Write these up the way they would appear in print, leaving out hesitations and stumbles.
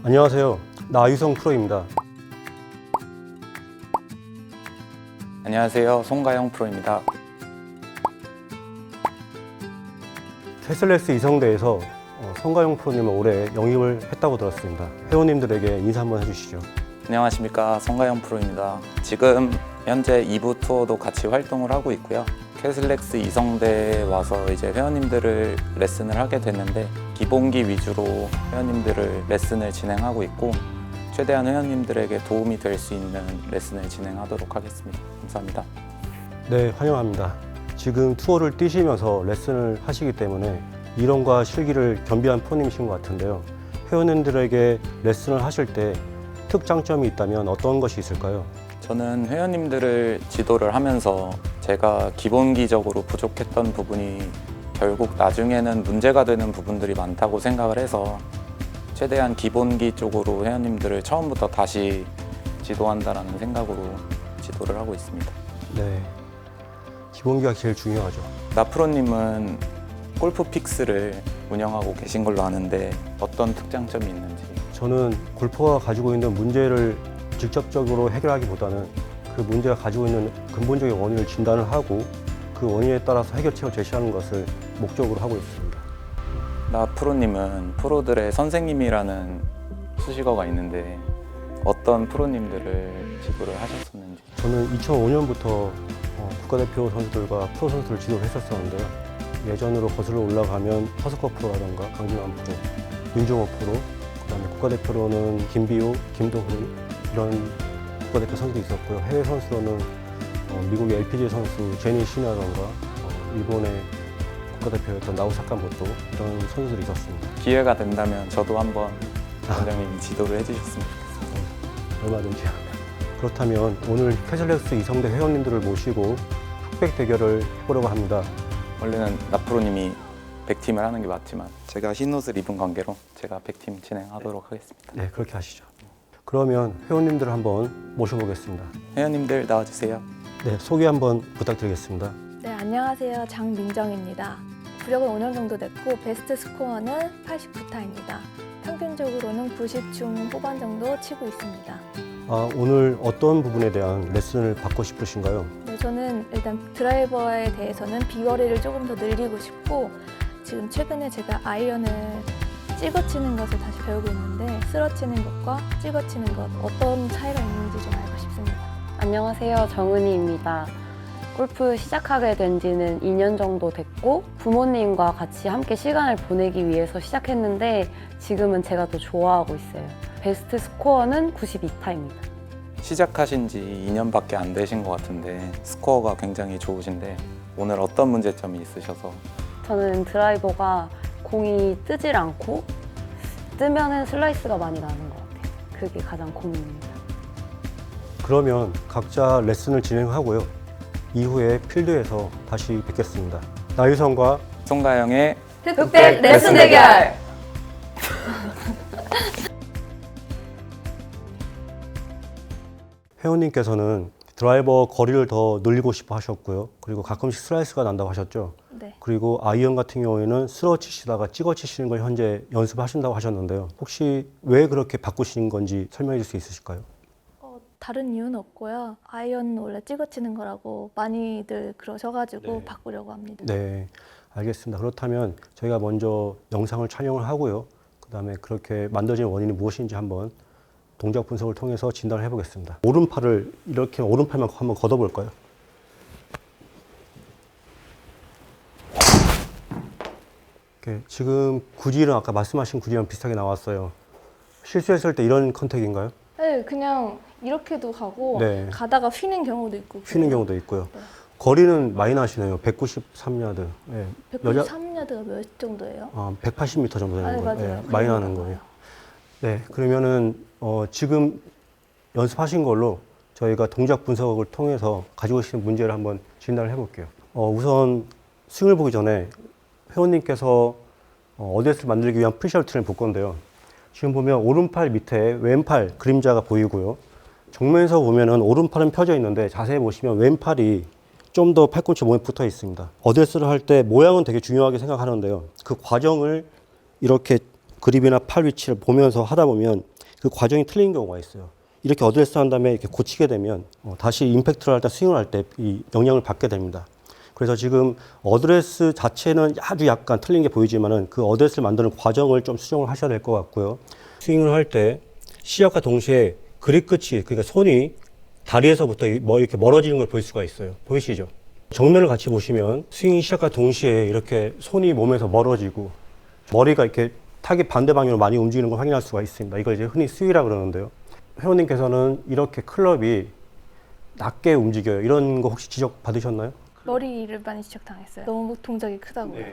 안녕하세요. 나유성 프로입니다. 안녕하세요. 송가영 프로입니다. 캐슬렉스 이성대에서 송가영 프로님을 올해 영입을 했다고 들었습니다. 회원님들에게 인사 한번 해주시죠. 안녕하십니까. 송가영 프로입니다. 지금 현재 2부 투어도 같이 활동을 하고 있고요. 캐슬렉스 이성대에 와서 이제 회원님들을 레슨을 하게 됐는데 기본기 위주로 회원님들을 레슨을 진행하고 있고 최대한 회원님들에게 도움이 될 수 있는 레슨을 진행하도록 하겠습니다. 감사합니다. 네, 환영합니다. 지금 투어를 뛰시면서 레슨을 하시기 때문에 이론과 실기를 겸비한 프로님이신 것 같은데요. 회원님들에게 레슨을 하실 때 특장점이 있다면 어떤 것이 있을까요? 저는 회원님들을 지도를 하면서 제가 기본기적으로 부족했던 부분이 결국 나중에는 문제가 되는 부분들이 많다고 생각을 해서 최대한 기본기 쪽으로 회원님들을 처음부터 다시 지도한다는 생각으로 지도를 하고 있습니다. 네, 기본기가 제일 중요하죠. 나프로님은 골프픽스를 운영하고 계신 걸로 아는데 어떤 특장점이 있는지. 저는 골퍼가 가지고 있는 문제를 직접적으로 해결하기보다는 그 문제가 가지고 있는 근본적인 원인을 진단을 하고 그 원인에 따라서 해결책을 제시하는 것을 목적으로 하고 있습니다. 나프로님은 프로들의 선생님이라는 수식어가 있는데 어떤 프로님들을 지도를 하셨었는지. 저는 2005년부터 국가대표 선수들과 프로 선수를 지도를 했었었는데요. 예전으로 거슬러 올라가면 허스커 프로라던가 강진환 프로, 윤종호 프로, 그다음에 국가대표로는 김비호, 김도훈 이런 국가대표 선수도 있었고요. 해외 선수로는 미국의 LPGA 선수 제니 시나던가 일본의 국가대표였던 나우사카 모토 이런 선수들이 있었습니다. 기회가 된다면 저도 한번 원장님이 지도를 해주셨으면 좋겠습니다. 얼마든지. 그렇다면 오늘 캐슬렉스 이성대 회원님들을 모시고 흑백 대결을 해보려고 합니다. 원래는 나프로님이 100팀을 하는 게 맞지만 제가 흰 옷을 입은 관계로 제가 100팀 진행하도록 하겠습니다. 네, 그렇게 하시죠. 그러면 회원님들을 한번 모셔보겠습니다. 회원님들 나와주세요. 네, 소개 한번 부탁드리겠습니다. 네, 안녕하세요. 장민정입니다. 구력은 5년 정도 됐고 베스트 스코어는 89타입니다. 평균적으로는 90중 후반 정도 치고 있습니다. 오늘 어떤 부분에 대한 레슨을 받고 싶으신가요? 네, 저는 일단 드라이버에 대해서는 비거리를 조금 더 늘리고 싶고 지금 최근에 제가 아이언을 찍어치는 것을 다시 배우고 있는데 쓰러치는 것과 찍어치는 것 어떤 차이가 있는지 좀 알고 싶습니다. 안녕하세요. 정은희입니다. 골프 시작하게 된 지는 2년 정도 됐고 부모님과 같이 함께 시간을 보내기 위해서 시작했는데 지금은 제가 더 좋아하고 있어요. 베스트 스코어는 92타입니다. 시작하신 지 2년밖에 안 되신 것 같은데 스코어가 굉장히 좋으신데 오늘 어떤 문제점이 있으셔서? 저는 드라이버가 공이 뜨질 않고 뜨면은 슬라이스가 많이 나는 것 같아요. 그게 가장 고민입니다. 그러면 각자 레슨을 진행하고요. 이후에 필드에서 다시 뵙겠습니다. 나유성과 송가영의 흑백 레슨 대결! 회원님께서는 드라이버 거리를 더 늘리고 싶어 하셨고요. 그리고 가끔씩 슬라이스가 난다고 하셨죠. 네. 그리고 아이언 같은 경우에는 쓰러치시다가 찍어치시는 걸 현재 연습하신다고 하셨는데요. 혹시 왜 그렇게 바꾸신 건지 설명해 줄 수 있으실까요? 다른 이유는 없고요. 아이언 원래 찍어치는 거라고 많이들 그러셔가지고 네. 바꾸려고 합니다. 네, 알겠습니다. 그렇다면 저희가 먼저 영상을 촬영을 하고요. 그 다음에 그렇게 만들어진 원인이 무엇인지 한번 동작 분석을 통해서 진단을 해보겠습니다. 오른팔을 이렇게 오른팔만 한번 걷어볼까요? 이렇게 지금 구질은 아까 말씀하신 구질이랑 비슷하게 나왔어요. 실수했을 때 이런 컨택인가요? 네, 그냥 이렇게도 가고 네. 가다가 휘는 경우도 있고 휘는 그래요. 경우도 있고요. 네. 거리는 많이 나시네요. 193야드. 네. 193야드가 몇 정도예요? 180m 정도 되는 네, 거예요. 맞아요. 많이 나는 거예요. 네, 그러면은 지금 연습하신 걸로 저희가 동작 분석을 통해서 가지고 계시는 문제를 한번 진단을 해볼게요. 우선 스윙을 보기 전에 회원님께서 어드레스를 만들기 위한 프리샷 루틴을 볼 건데요. 지금 보면 오른팔 밑에 왼팔 그림자가 보이고요. 정면에서 보면은 오른팔은 펴져 있는데 자세히 보시면 왼팔이 좀 더 팔꿈치 몸에 붙어 있습니다. 어드레스를 할 때 모양은 되게 중요하게 생각하는데요. 그 과정을 이렇게 그립이나 팔 위치를 보면서 하다 보면 그 과정이 틀린 경우가 있어요. 이렇게 어드레스 한 다음에 이렇게 고치게 되면 다시 임팩트를 할 때 스윙을 할 때 이 영향을 받게 됩니다. 그래서 지금 어드레스 자체는 아주 약간 틀린 게 보이지만은 그 어드레스를 만드는 과정을 좀 수정을 하셔야 될 것 같고요. 스윙을 할 때 시작과 동시에 그립 끝이, 그러니까 손이 다리에서부터 이렇게 멀어지는 걸 볼 수가 있어요. 보이시죠? 정면을 같이 보시면 스윙 시작과 동시에 이렇게 손이 몸에서 멀어지고 머리가 이렇게 타깃 반대 방향으로 많이 움직이는 걸 확인할 수가 있습니다. 이걸 이제 흔히 스윙이라고 그러는데요. 회원님께서는 이렇게 클럽이 낮게 움직여요. 이런 거 혹시 지적 받으셨나요? 머리를 많이 지적당했어요. 너무 동작이 크다고요.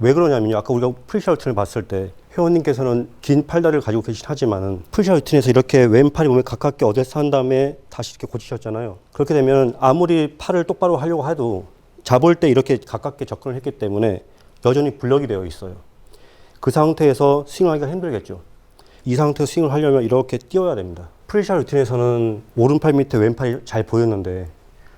왜 그러냐면요. 아까 우리가 풀샷 루틴을 봤을 때 회원님께서는 긴 팔다리를 가지고 계시긴 하지만은 풀샷 루틴에서 이렇게 왼팔이 몸에 가깝게 어드레스 한 다음에 다시 이렇게 고치셨잖아요. 그렇게 되면 아무리 팔을 똑바로 하려고 해도 잡을 때 이렇게 가깝게 접근을 했기 때문에 여전히 블럭이 되어 있어요. 그 상태에서 스윙하기가 힘들겠죠. 이 상태에서 스윙을 하려면 이렇게 띄워야 됩니다. 풀샷 루틴에서는 오른팔 밑에 왼팔이 잘 보였는데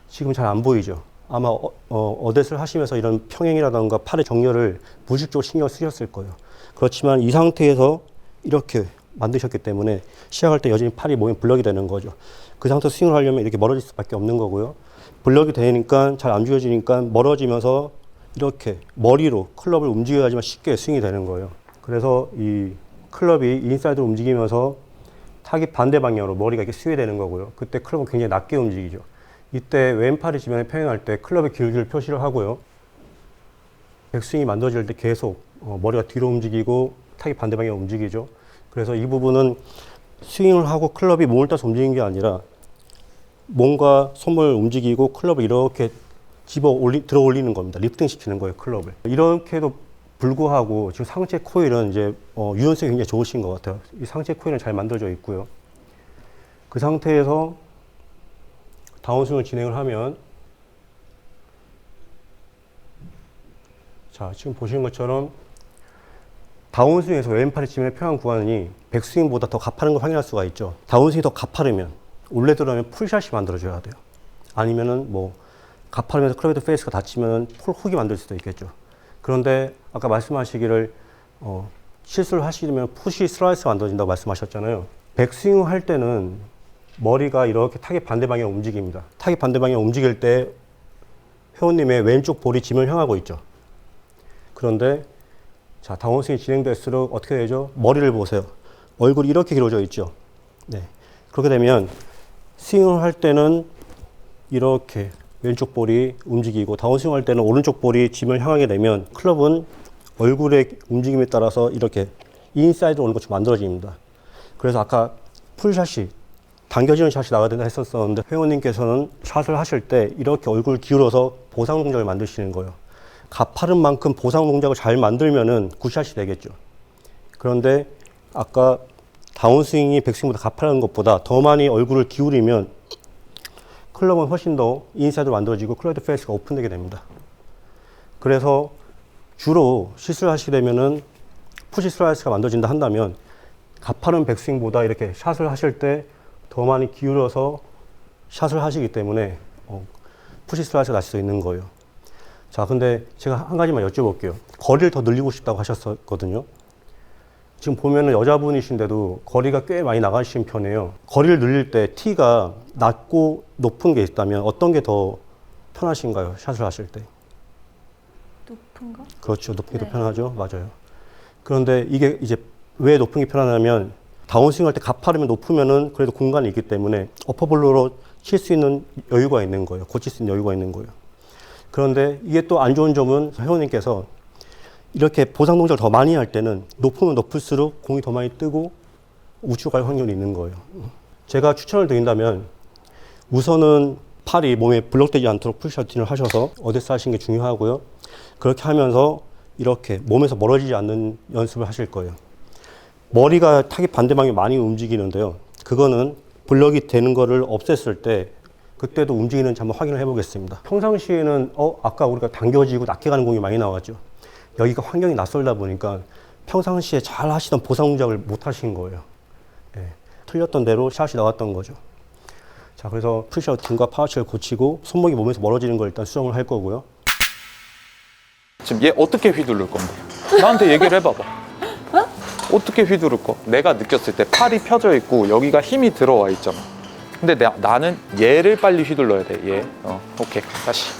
지금 잘 안 보이죠. 아마 어댓을 하시면서 이런 평행이라던가 팔의 정렬을 무의식적으로 신경을 쓰셨을 거예요. 그렇지만 이 상태에서 이렇게 만드셨기 때문에 시작할 때 여전히 팔이 몸에 블럭이 되는 거죠. 그 상태에서 스윙을 하려면 이렇게 멀어질 수밖에 없는 거고요. 블럭이 되니까 잘 안 움직여지니까 멀어지면서 이렇게 머리로 클럽을 움직여야지만 쉽게 스윙이 되는 거예요. 그래서 이 클럽이 인사이드로 움직이면서 타깃 반대 방향으로 머리가 이렇게 스윙이 되는 거고요. 그때 클럽은 굉장히 낮게 움직이죠. 이때 왼팔이 지면에 평행할 때 클럽의 길이를 표시를 하고요. 백스윙이 만들어질 때 계속 머리가 뒤로 움직이고 타깃 반대 방향으로 움직이죠. 그래서 이 부분은 스윙을 하고 클럽이 몸을 따서 움직이는 게 아니라 몸과 손을 움직이고 클럽을 이렇게 들어 올리는 겁니다. 리프팅 시키는 거예요, 클럽을. 이렇게도 불구하고 지금 상체 코일은 이제 유연성이 굉장히 좋으신 것 같아요. 이 상체 코일은 잘 만들어져 있고요. 그 상태에서 다운스윙을 진행을 하면 자, 지금 보시는 것처럼 다운스윙에서 왼팔이 지면에 평행 구간이 백스윙보다 더 가파른 걸 확인할 수가 있죠. 다운스윙이 더 가파르면 올레 들어가면 풀샷이 만들어져야 돼요. 아니면은 뭐 가파르면서 클럽 헤드 페이스가 닫히면 폴 훅이 만들 수도 있겠죠. 그런데 아까 말씀하시기를 실수를 하시면 푸시 슬라이스가 만들어진다고 말씀하셨잖아요. 백스윙을 할 때는 머리가 이렇게 타깃 반대 방향으로 움직입니다. 타깃 반대 방향으로 움직일 때 회원님의 왼쪽 볼이 지면을 향하고 있죠. 그런데 자, 다운스윙이 진행될수록 어떻게 되죠? 머리를 보세요. 얼굴이 이렇게 길어져 있죠. 네. 그렇게 되면 스윙을 할 때는 이렇게 왼쪽 볼이 움직이고 다운스윙 할 때는 오른쪽 볼이 지면을 향하게 되면 클럽은 얼굴의 움직임에 따라서 이렇게 인사이드로 오는 것처럼 만들어집니다. 그래서 아까 풀샷이 당겨지는 샷이 나가야 된다 했었는데 회원님께서는 샷을 하실 때 이렇게 얼굴을 기울여서 보상 동작을 만드시는 거예요. 가파른 만큼 보상 동작을 잘 만들면은 굿샷이 되겠죠. 그런데 아까 다운스윙이 백스윙보다 가파른 것보다 더 많이 얼굴을 기울이면 클럽은 훨씬 더 인사이드로 만들어지고 클럽 페이스가 오픈되게 됩니다. 그래서 주로 실수를 하시게 되면은 푸시 슬라이스가 만들어진다 한다면 가파른 백스윙보다 이렇게 샷을 하실 때 더 많이 기울여서 샷을 하시기 때문에 푸시 슬라이스가 날 수 있는 거예요. 자, 근데 제가 한 가지만 여쭤볼게요. 거리를 더 늘리고 싶다고 하셨거든요. 지금 보면은 여자분이신데도 거리가 꽤 많이 나가시는 편이에요. 거리를 늘릴 때 티가 낮고 높은 게 있다면 어떤 게 더 편하신가요? 샷을 하실 때. 높은 거? 그렇죠. 높은 게 더 네. 편하죠. 맞아요. 그런데 이게 이제 왜 높은 게 편하냐면 다운스윙 할 때 가파르면 높으면은 그래도 공간이 있기 때문에 어퍼볼로로 칠 수 있는 여유가 있는 거예요. 고칠 수 있는 여유가 있는 거예요. 그런데 이게 또 안 좋은 점은 회원님께서 이렇게 보상 동작을 더 많이 할 때는 높으면 높을수록 공이 더 많이 뜨고 우측 갈 확률이 있는 거예요. 제가 추천을 드린다면 우선은 팔이 몸에 블럭되지 않도록 풀샷 루틴을 하셔서 어데스 하시는 게 중요하고요. 그렇게 하면서 이렇게 몸에서 멀어지지 않는 연습을 하실 거예요. 머리가 타깃 반대 방향에 많이 움직이는데요. 그거는 블럭이 되는 거를 없앴을 때 그때도 움직이는지 한번 확인을 해보겠습니다. 평상시에는 아까 우리가 당겨지고 낮게 가는 공이 많이 나왔죠. 여기가 환경이 낯설다 보니까 평상시에 잘 하시던 보상 동작을 못 하신 거예요. 예, 틀렸던 대로 샷이 나왔던 거죠. 자, 그래서 풀샷 등과 파워치를 고치고 손목이 몸에서 멀어지는 걸 일단 수정을 할 거고요. 지금 얘 어떻게 휘두를 건데? 나한테 얘기를 해봐봐. 어떻게 휘두를 거? 내가 느꼈을 때 팔이 펴져 있고 여기가 힘이 들어와 있잖아. 근데 나는 얘를 빨리 휘둘러야 돼. 얘. 오케이. 다시.